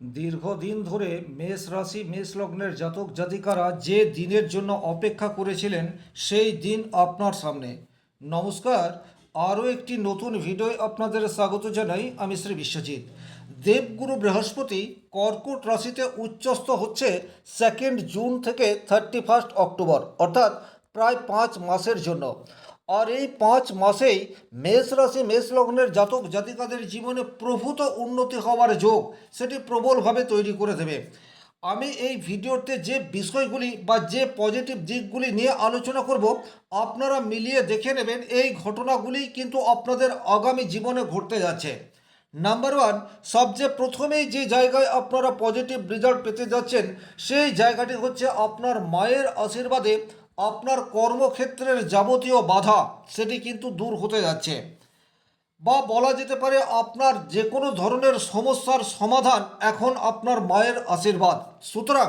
দীর্ঘদিন ধরে মেষ রাশি মেষ লগ্নের জাতক জাতিকারা যে দিনের জন্য অপেক্ষা করেছিলেন সেই দিন আপনার সামনে। নমস্কার, আরও একটি নতুন ভিডিওয় আপনাদের স্বাগত জানাই। আমি শ্রী বিশ্বজিৎ। দেবগুরু বৃহস্পতি কর্কট রাশিতে উচ্চস্থ হচ্ছে 2 জুন থেকে 31 অক্টোবর, অর্থাৎ প্রায় 5 মাসের জন্য। আর এই 5 মাসেই মেষ রাশি মেষ লগ্নের জাতক জাতিকাদের জীবনে প্রভূত উন্নতি হওয়ার যোগ সেটি প্রবলভাবে তৈরি করে দেবে। আমি এই ভিডিওতে যে বিষয়গুলি বা যে পজিটিভ দিকগুলি নিয়ে আলোচনা করব, আপনারা মিলিয়ে দেখে নেবেন এই ঘটনাগুলি কিন্তু আপনাদের আগামী জীবনে ঘটতে যাচ্ছে। নাম্বার ওয়ান, সবচেয়ে প্রথমেই যে জায়গায় আপনারা পজিটিভ রেজাল্ট পেতে যাচ্ছেন সেই জায়গাটি হচ্ছে আপনার মায়ের আশীর্বাদে আপনার কর্মক্ষেত্রের যাবতীয় বাধা সেটি কিন্তু দূর হতে যাচ্ছে, বা বলা যেতে পারে আপনার যে কোনো ধরনের সমস্যার সমাধান এখন আপনার মায়ের আশীর্বাদ। সুতরাং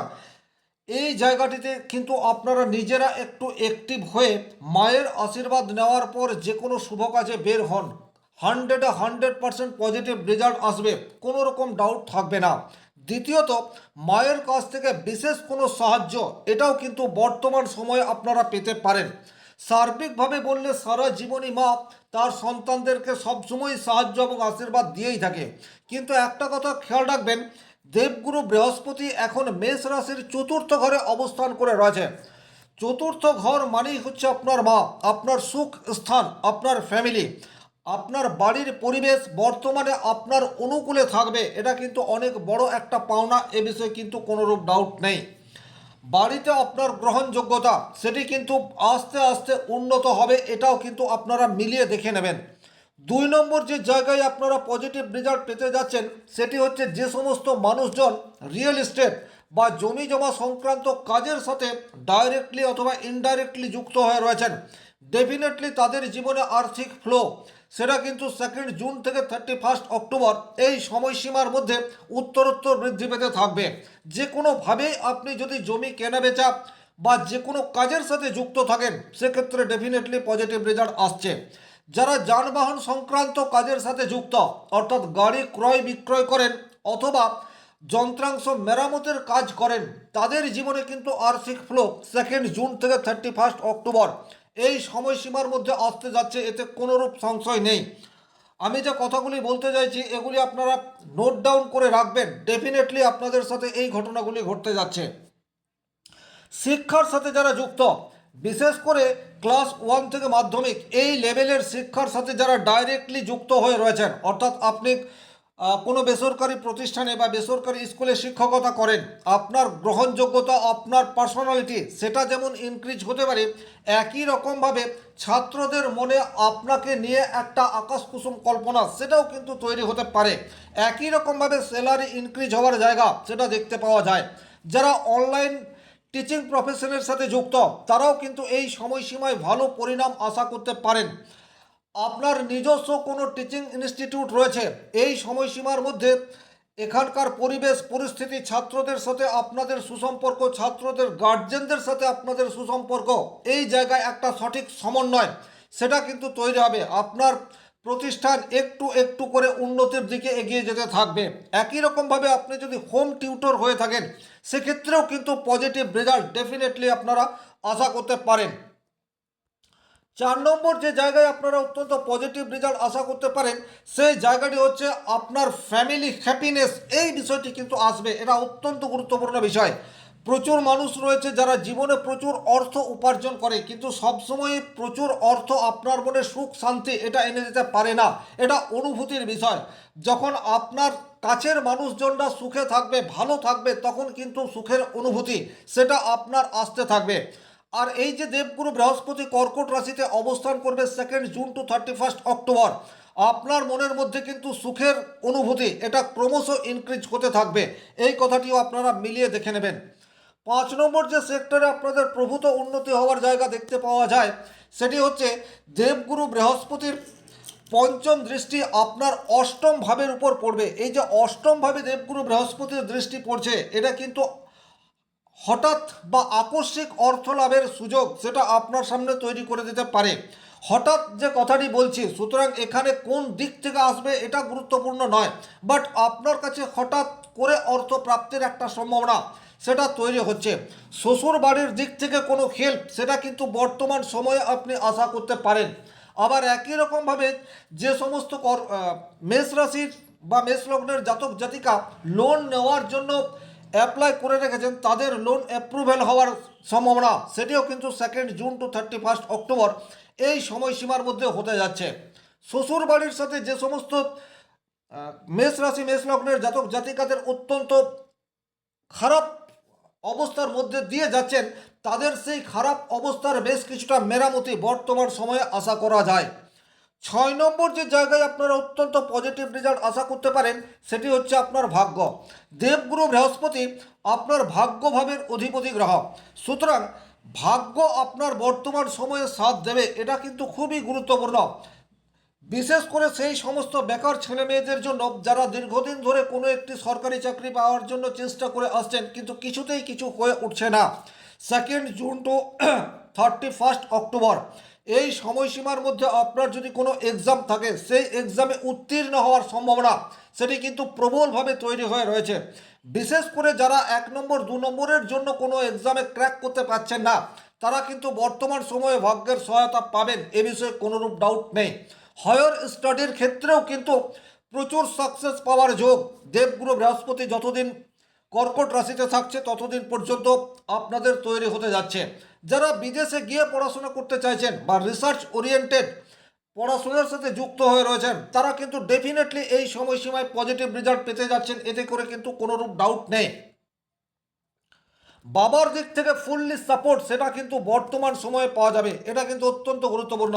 এই জায়গাটিতে কিন্তু আপনারা নিজেরা একটু অ্যাক্টিভ হয়ে মায়ের আশীর্বাদ নেওয়ার পর যে কোনো শুভ কাজে বের হন। 100% পজিটিভ রেজাল্ট আসবে, কোনো রকম ডাউট থাকবে না। দ্বিতীয়ত, মায়ের কাছ থেকে বিশেষ কোনো সাহায্য এটাও কিন্তু বর্তমান সময়ে আপনারা পেতে পারেন। সার্বিকভাবে বললে সারা জীবনই মা তার সন্তানদেরকে সবসময় সাহায্য এবং আশীর্বাদ দিয়েই থাকে। কিন্তু একটা কথা খেয়াল রাখবেন, দেবগুরু বৃহস্পতি এখন মেষ রাশির চতুর্থ ঘরে অবস্থান করে রয়েছে। চতুর্থ ঘর মানেই হচ্ছে আপনার মা, আপনার সুখ স্থান, আপনার ফ্যামিলি, আপনার বাড়ির পরিবেশ বর্তমানে আপনার অনুকূলে থাকবে। এটা কিন্তু অনেক বড় একটা পাওনা, এ বিষয়ে কিন্তু কোনোরূপ ডাউট নেই। বাড়িতে আপনার গ্রহণযোগ্যতা সেটি কিন্তু আস্তে আস্তে উন্নত হবে, এটাও কিন্তু আপনারা মিলিয়ে দেখে নেবেন। 2 নম্বর যে জায়গায় আপনারা পজিটিভ রেজাল্ট পেতে যাচ্ছেন সেটি হচ্ছে যে সমস্ত মানুষজন রিয়েল এস্টেট বা জমি জমা সংক্রান্ত কাজের সাথে ডাইরেক্টলি অথবা ইনডাইরেক্টলি যুক্ত হয়ে রয়েছেন, ডেফিনেটলি তাদের জীবনে আর্থিক ফ্লো সেটা কিন্তু 2 জুন থেকে 31 অক্টোবর এই সময়সীমার মধ্যে উত্তরোত্তর বৃদ্ধি পেতে থাকবে। যে কোনোভাবেই আপনি যদি জমি কেনা বেচা বা যে কোনো কাজের সাথে যুক্ত থাকেন সেক্ষেত্রে ডেফিনেটলি পজিটিভ রেজাল্ট আসছে। যারা যানবাহন সংক্রান্ত কাজের সাথে যুক্ত, অর্থাৎ গাড়ি ক্রয় বিক্রয় করেন অথবা যন্ত্রাংশ মেরামতের কাজ করেন, তাদের জীবনে কিন্তু আর্থিক ফ্লো 2 জুন থেকে 31 অক্টোবর এই সময়সীমার মধ্যে আসতে যাচ্ছে, এতে কোনোরূপ সংশয় নেই। আমি যে কথাগুলি বলতে চাইছি এগুলি আপনারা নোট ডাউন করে রাখবেন, ডেফিনেটলি আপনাদের সাথে এই ঘটনাগুলি ঘটতে যাচ্ছে। শিক্ষার সাথে যারা যুক্ত, বিশেষ করে ক্লাস 1 থেকে মাধ্যমিক এই লেভেলের শিক্ষার সাথে যারা ডাইরেক্টলি যুক্ত হয়ে রয়েছেন, অর্থাৎ আপনি কোনো বেসরকারি প্রতিষ্ঠানে বা বেসরকারি স্কুলে শিক্ষকতা করেন, আপনার গ্রহণযোগ্যতা, আপনার পার্সোনালিটি সেটা যেমন ইনক্রিজ হতে পারে, একই রকমভাবে ছাত্রদের মনে আপনাকে নিয়ে একটা আকাশকুসুম কল্পনা সেটাও কিন্তু তৈরি হতে পারে। একই রকমভাবে স্যালারি ইনক্রিজ হওয়ার জায়গা সেটা দেখতে পাওয়া যায়। যারা অনলাইন টিচিং প্রফেশনের সাথে যুক্ত তারাও কিন্তু এই সময়সীমায় ভালো পরিণাম আশা করতে পারেন। আপনার নিজস্ব কোনো টিচিং ইনস্টিটিউট রয়েছে, এই সময়সীমার মধ্যে এখানকার পরিবেশ পরিস্থিতি, ছাত্রদের সাথে আপনাদের সুসম্পর্ক, ছাত্রদের গার্জেনদের সাথে আপনাদের সুসম্পর্ক, এই জায়গায় একটা সঠিক সমন্বয় সেটা কিন্তু তৈরি হবে। আপনার প্রতিষ্ঠান একটু একটু করে উন্নতির দিকে এগিয়ে যেতে থাকবে। একই রকমভাবে আপনি যদি হোম টিউটর হয়ে থাকেন সেক্ষেত্রেও কিন্তু পজিটিভ রেজাল্ট ডেফিনেটলি আপনারা আশা করতে পারেন। 4 নম্বর যে জায়গায় আপনারা অত্যন্ত পজিটিভ রেজাল্ট আশা করতে পারেন সেই জায়গাটি হচ্ছে আপনার ফ্যামিলি হ্যাপিনেস, এই বিষয়টি কিন্তু আসবে, এটা অত্যন্ত গুরুত্বপূর্ণ বিষয়। প্রচুর মানুষ রয়েছে যারা জীবনে প্রচুর অর্থ উপার্জন করে কিন্তু সবসময় প্রচুর অর্থ আপনার মনে সুখ শান্তি এটা এনে দিতে পারে না, এটা অনুভূতির বিষয়। যখন আপনার কাছের মানুষজনরা সুখে থাকবে, ভালো থাকবে, তখন কিন্তু সুখের অনুভূতি সেটা আপনার আসতে থাকবে। আর এই যে দেবগুরু বৃহস্পতি কর্কট রাশিতে অবস্থান করবে 2 জুন টু 31 অক্টোবর, আপনার মনের মধ্যে কিন্তু সুখের অনুভূতি এটা ক্রমশ ইনক্রিজ হতে থাকবে, এই কথাটিও আপনারা মিলিয়ে দেখে নেবেন। 5 নম্বর যে সেক্টরে আপনাদের প্রভূত উন্নতি হওয়ার জায়গা দেখতে পাওয়া যায় সেটি হচ্ছে দেবগুরু বৃহস্পতির পঞ্চম দৃষ্টি আপনার অষ্টম ভাবের উপর পড়বে। এই যে অষ্টম ভাবে দেবগুরু বৃহস্পতির দৃষ্টি পড়ছে এটা কিন্তু হঠাৎ বা আকস্মিক অর্থ লাভের সুযোগ সেটা আপনার সামনে তৈরি করে দিতে পারে। হঠাৎ যে কথাটি বলছি, সুতরাং এখানে কোন দিক থেকে আসবে এটা গুরুত্বপূর্ণ নয়, বাট আপনার কাছে হঠাৎ করে অর্থ প্রাপ্তির একটা সম্ভাবনা সেটা তৈরি হচ্ছে। শ্বশুর বাড়ির দিক থেকে কোনো হেল্প সেটা কিন্তু বর্তমান সময়ে আপনি আশা করতে পারেন। আবার একই রকমভাবে যে সমস্ত মেষ রাশির বা মেষ লগ্নের জাতক জাতিকা লোন নেওয়ার জন্য অ্যাপ্লাই করে রেখেছেন, তাদের লোন অ্যাপ্রুভেল হওয়ার সম্ভাবনা সেটিও কিন্তু 2 জুন টু 31 অক্টোবর এই সময়সীমার মধ্যে হতে যাচ্ছে। শ্বশুর বাড়ির সাথে যে সমস্ত মেষ রাশি মেষ লগ্নের জাতক জাতিকাদের অত্যন্ত খারাপ অবস্থার মধ্যে দিয়ে যাচ্ছেন, তাদের সেই খারাপ অবস্থার বেশ কিছুটা মেরামতি বর্তমান সময়ে আশা করা যায়। 6 নম্বর যে জায়গায় আপনারা অত্যন্ত পজিটিভ রেজাল্ট আশা করতে পারেন সেটি হচ্ছে আপনার ভাগ্য। দেবগুরু বৃহস্পতি আপনার ভাগ্যভাবের অধিপতি গ্রহ, সুতরাং ভাগ্য আপনার বর্তমান সময়ে সাথ দেবে, এটা কিন্তু খুবই গুরুত্বপূর্ণ। বিশেষ করে সেই সমস্ত বেকার ছেলে মেয়েদের জন্য যারা দীর্ঘদিন ধরে কোনো একটি সরকারি চাকরি পাওয়ার জন্য চেষ্টা করে আসছেন কিন্তু কিছুতেই কিছু হয়ে উঠছে না। 2 জুন টু 31 অক্টোবর এই সময়সীমার মধ্যে আপনার যদি কোনো এক্সাম থাকে, সেই এক্সামে উত্তীর্ণ হওয়ার সম্ভাবনা সেটি কিন্তু প্রবলভাবে তৈরি হয়ে রয়েছে। বিশেষ করে যারা 1 নম্বর 2 নম্বরের জন্য কোনো এক্সামে ক্র্যাক করতে পারছেন না, তারা কিন্তু বর্তমান সময়ে ভাগ্যের সহায়তা পাবেন, এ বিষয়ে কোনোরূপ ডাউট নেই। হায়ার স্টাডির ক্ষেত্রেও কিন্তু প্রচুর সাকসেস পাওয়ার যোগ দেবগুরু বৃহস্পতি যতদিন কর্কট রাশিতে থাকছে ততদিন পর্যন্ত আপনাদের তৈরি হতে যাচ্ছে। যারা বিদেশে গিয়ে পড়াশোনা করতে চাইছেন বা রিসার্চ ওরিয়েন্টেড পড়াশোনার সাথে যুক্ত হয়ে রয়েছেন, তারা কিন্তু ডেফিনেটলি এই সময়সীমায় পজিটিভ রেজাল্ট পেতে যাচ্ছেন, এতে করে কিন্তু কোনোরূপ ডাউট নেই। বাবার দিক থেকে ফুললি সাপোর্ট সেটা কিন্তু বর্তমান সময়ে পাওয়া যাবে, এটা কিন্তু অত্যন্ত গুরুত্বপূর্ণ।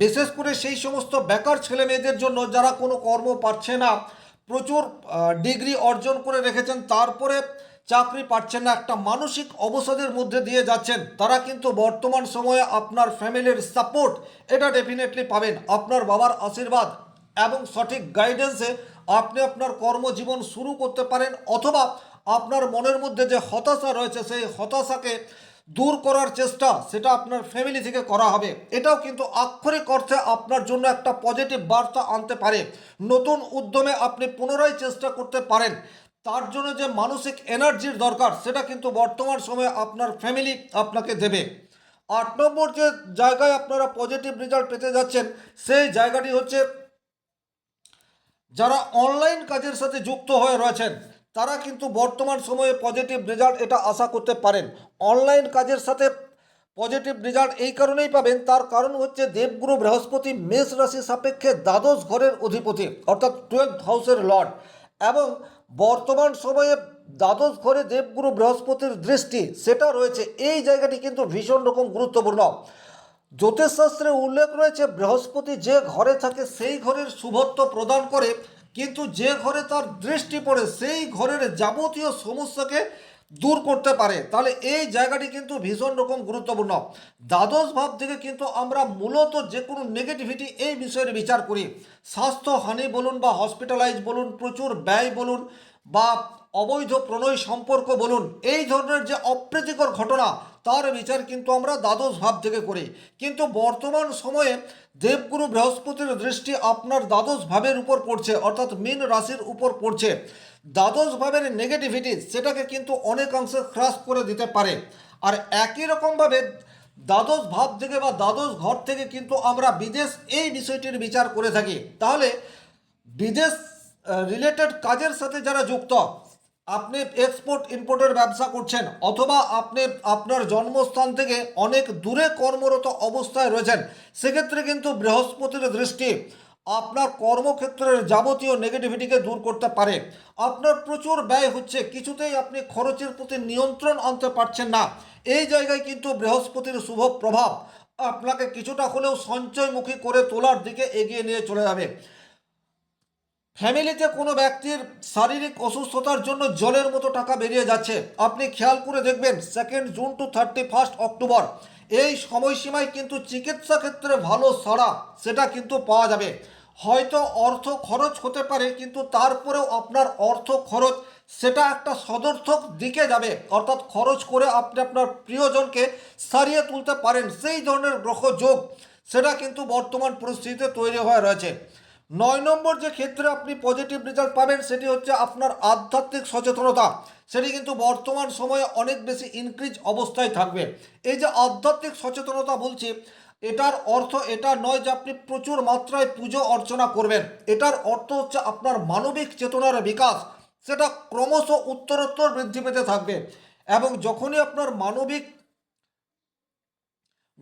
বিশেষ করে সেই সমস্ত বেকার ছেলে মেয়েদের জন্য যারা কোনো কর্ম পাচ্ছে না, প্রচুর ডিগ্রি অর্জন করে রেখেছেন তারপরে চাকরি পাচ্ছেন না, একটা মানসিক অবসাদের মধ্যে দিয়ে যাচ্ছেন, তারা কিন্তু বর্তমান সময়ে আপনার ফ্যামিলির সাপোর্ট এটা ডেফিনেটলি পাবেন। আপনার বাবার আশীর্বাদ এবং সঠিক গাইডেন্সে আপনি আপনার কর্মজীবন শুরু করতে পারেন, অথবা আপনার মনের মধ্যে যে হতাশা রয়েছে সেই হতাশাকে দূর করার চেষ্টা সেটা আপনার ফ্যামিলি থেকে করা হবে। এটাও কিন্তু আক্ষরিক অর্থে আপনার জন্য একটা পজিটিভ বার্তা আনতে পারে। নতুন উদ্যমে আপনি পুনরায় চেষ্টা করতে পারেন, তার জন্য যে মানসিক এনার্জির দরকার সেটা কিন্তু বর্তমান সময়ে আপনার ফ্যামিলি আপনাকে দেবে। 8 নম্বর যে জায়গায় আপনারা পজিটিভ রেজাল্ট পেতে যাচ্ছেন সেই জায়গাটি হচ্ছে যারা অনলাইন কাজের সাথে যুক্ত হয়ে রয়েছেন, তারা কিন্তু বর্তমান সময়ে পজিটিভ রেজাল্ট এটা আশা করতে পারেন। অনলাইন কাজের সাথে পজিটিভ রেজাল্ট এই কারণেই পাবেন, তার কারণ হচ্ছে দেবগুরু বৃহস্পতি মেষ রাশি সাপেক্ষে দ্বাদশ ঘরের অধিপতি অর্থাৎ 12th হাউসের লর্ড, এবং বর্তমান সময়ে দ্বাদশ ঘরে দেবগুরু বৃহস্পতির দৃষ্টি সেটা রয়েছে, এই জায়গাটি কিন্তু ভীষণ রকম গুরুত্বপূর্ণ। জ্যোতিষশাস্ত্রে উল্লেখ রয়েছে বৃহস্পতি যে ঘরে থাকে সেই ঘরের শুভত্ব প্রদান করে, কিন্তু যে ঘরে তার দৃষ্টি পড়ে সেই ঘরের যাবতীয় সমস্যাকে দূর করতে পারে। তাহলে এই জায়গাটি কিন্তু ভীষণ রকম গুরুত্বপূর্ণ। দ্বাদশ ভাব থেকে কিন্তু আমরা মূলত যে কোনো নেগেটিভিটি এই বিষয়ের বিচার করি, স্বাস্থ্যহানি বলুন বা হসপিটালাইজ বলুন, প্রচুর ব্যয় বলুন বা অবৈধ প্রণয় সম্পর্ক বলুন, এই ধরনের যে অপ্রীতিকর ঘটনা তার বিচার কিন্তু আমরা দ্বাদশ ভাব থেকে করি। কিন্তু বর্তমান সময়ে দেবগুরু বৃহস্পতির দৃষ্টি আপনার দ্বাদশ ভাবের উপর পড়ছে, অর্থাৎ মীন রাশির উপর পড়ছে। দ্বাদশ ভাবের নেগেটিভিটি সেটাকে কিন্তু অনেকাংশে হ্রাস করে দিতে পারে। আর একই রকমভাবে দ্বাদশ ভাব থেকে বা দ্বাদশ ঘর থেকে কিন্তু আমরা বিদেশ এই বিষয়টির বিচার করে থাকি। তাহলে বিদেশ রিলেটেড কাজের সাথে যারা যুক্ত, আপনি এক্সপোর্ট ইম্পোর্টের ব্যবসা করছেন, অথবা আপনি আপনার জন্মস্থান থেকে অনেক দূরে কর্মরত অবস্থায় রয়েছেন, সেক্ষেত্রে কিন্তু বৃহস্পতির দৃষ্টি আপনার কর্মক্ষেত্রের যাবতীয় নেগেটিভিটিকে দূর করতে পারে। আপনার প্রচুর ব্যয় হচ্ছে, কিছুতেই আপনি খরচের প্রতি নিয়ন্ত্রণ আনতে পারছেন না, এই জায়গায় কিন্তু বৃহস্পতির শুভ প্রভাব আপনাকে কিছুটা হলেও সঞ্চয়মুখী করে তোলার দিকে এগিয়ে নিয়ে চলে যাবে। ফ্যামিলিতে কোনো ব্যক্তির শারীরিক অসুস্থতার জন্য জলের মতো টাকা বেরিয়ে যাচ্ছে, আপনি খেয়াল করে দেখবেন 2 জুন টু 31 অক্টোবর এই সময়সীমায় কিন্তু চিকিৎসা ক্ষেত্রে ভালো সাড়া সেটা কিন্তু পাওয়া যাবে। হয়তো অর্থ খরচ হতে পারে, কিন্তু তারপরেও আপনার অর্থ খরচ সেটা একটা সদর্থক দিকে যাবে, অর্থাৎ খরচ করে আপনি আপনার প্রিয়জনকে সারিয়ে তুলতে পারেন, সেই ধরনের গ্রহ যোগ সেটা কিন্তু বর্তমান পরিস্থিতিতে তৈরি হয়ে রয়েছে। 9 নম্বর যে ক্ষেত্রে আপনি পজিটিভ রেজাল্ট পাবেন সেটি হচ্ছে আপনার আধ্যাত্মিক সচেতনতা, সেটি কিন্তু বর্তমান সময়ে অনেক বেশি ইনক্রিজ অবস্থায় থাকবে। এই যে আধ্যাত্মিক সচেতনতা বলছি, এটার অর্থ এটা নয় যে আপনি প্রচুর মাত্রায় পুজো অর্চনা করবেন। এটার অর্থ হচ্ছে আপনার মানবিক চেতনার বিকাশ সেটা ক্রমশ উত্তরোত্তর বৃদ্ধি পেতে থাকবে, এবং যখনই আপনার মানবিক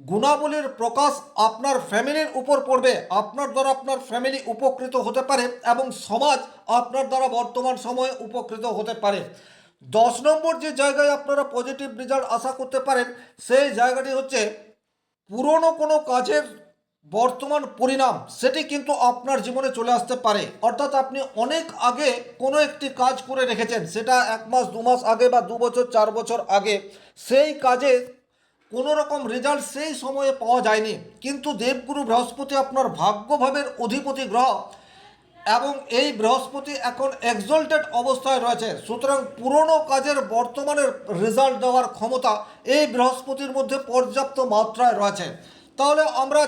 গুণাবলীর প্রকাশ আপনার ফ্যামিলির উপর পড়বে, আপনার দ্বারা আপনার ফ্যামিলি উপকৃত হতে পারে এবং সমাজ আপনার দ্বারা বর্তমান সময়ে উপকৃত হতে পারে। 10 নম্বর যে জায়গায় আপনারা পজিটিভ রেজাল্ট আশা করতে পারেন সেই জায়গাটি হচ্ছে পুরনো কোনো কাজের বর্তমান পরিণাম সেটি কিন্তু আপনার জীবনে চলে আসতে পারে। অর্থাৎ আপনি অনেক আগে কোনো একটি কাজ করে রেখেছেন, সেটা 1 মাস 2 মাস আগে বা 2 বছর 4 বছর আগে, সেই কাজে কোনো রকম রেজাল্ট সেই সময়ে পাওয়া যায়নি, কিন্তু দেবগুরু বৃহস্পতি আপনার ভাগ্যভাবের অধিপতি গ্রহ এবং এই বৃহস্পতি এখন এক্সল্টেড অবস্থায় রয়েছে। সুতরাং পুরনো কাজের বর্তমানের রেজাল্ট দেওয়ার ক্ষমতা এই বৃহস্পতির মধ্যে পর্যাপ্ত মাত্রায় রয়েছে। তাহলে আমরা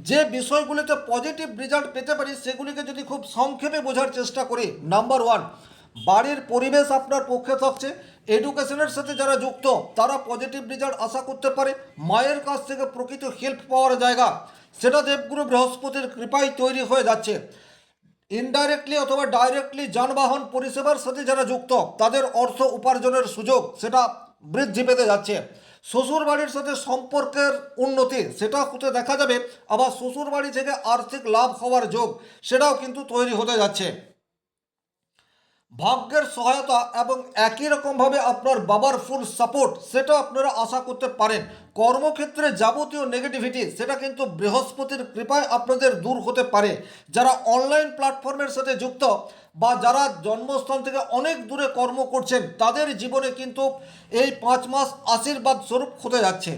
যে বিষয়গুলিতে পজিটিভ রেজাল্ট পেতে পারি সেগুলিকে যদি খুব সংক্ষেপে বোঝার চেষ্টা করি, নাম্বার 1, বাড়ির পরিবেশ আপনার পক্ষে থাকছে। এডুকেশনের সাথে যারা যুক্ত তারা পজিটিভ রেজাল্ট আশা করতে পারে। মায়ের কাছ থেকে প্রকৃত হেল্প পাওয়ার জায়গা সেটা দেবগুরু বৃহস্পতির কৃপায় তৈরি হয়ে যাচ্ছে। ইনডাইরেক্টলি অথবা ডাইরেক্টলি যানবাহন পরিষেবার সাথে যারা যুক্ত তাদের অর্থ উপার্জনের সুযোগ সেটা বৃদ্ধি পেতে যাচ্ছে। শ্বশুর বাড়ির সাথে সম্পর্কের উন্নতি সেটা হতে দেখা যাবে, আবার শ্বশুর বাড়ি থেকে আর্থিক লাভ হওয়ার যোগ সেটাও কিন্তু তৈরি হতে যাচ্ছে। ভাগ্যের সহায়তা এবং একই রকমভাবে আপনার বাবার ফুল সাপোর্ট সেটা আপনারা আশা করতে পারেন। কর্মক্ষেত্রে যাবতীয় নেগেটিভিটি সেটা কিন্তু বৃহস্পতির কৃপায় আপনাদের দূর হতে পারে। যারা অনলাইন প্ল্যাটফর্মের সাথে যুক্ত বা যারা জন্মস্থান থেকে অনেক দূরে কর্ম করছেন তাদের জীবনে কিন্তু এই 5 মাস আশীর্বাদ স্বরূপ হতে যাচ্ছে।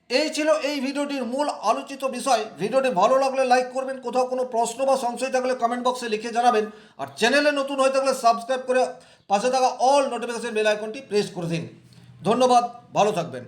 এই ছিল এই ভিডিওটির মূল আলোচিত বিষয়। ভিডিওটি ভালো লাগলে লাইক করবেন, কোথাও কোনো প্রশ্ন বা সংশয় থাকলে কমেন্ট বক্সে লিখে জানাবেন, আর চ্যানেলে নতুন হয়ে থাকলে সাবস্ক্রাইব করে পাশে থাকা অল নোটিফিকেশন বেল আইকনটি প্রেস করে দিন। ধন্যবাদ, ভালো থাকবেন।